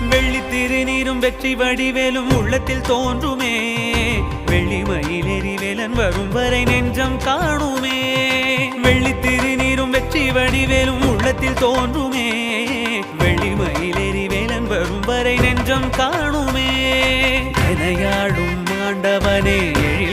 வெள்ளி திருநீரும் வெற்றி வடிவேலும் உள்ளத்தில் தோன்றுமே. வெள்ளி மயிலேறி வேலன் வரும் வரை நெஞ்சம் காணுமே. வெள்ளி திருநீரும் வெற்றி வடிவேலும் உள்ளத்தில் தோன்றுமே. வெள்ளி மயிலேறி வேலன் வரும் வரை நெஞ்சம் காணுமே. எனையாடும் ஆண்டவனே எழில்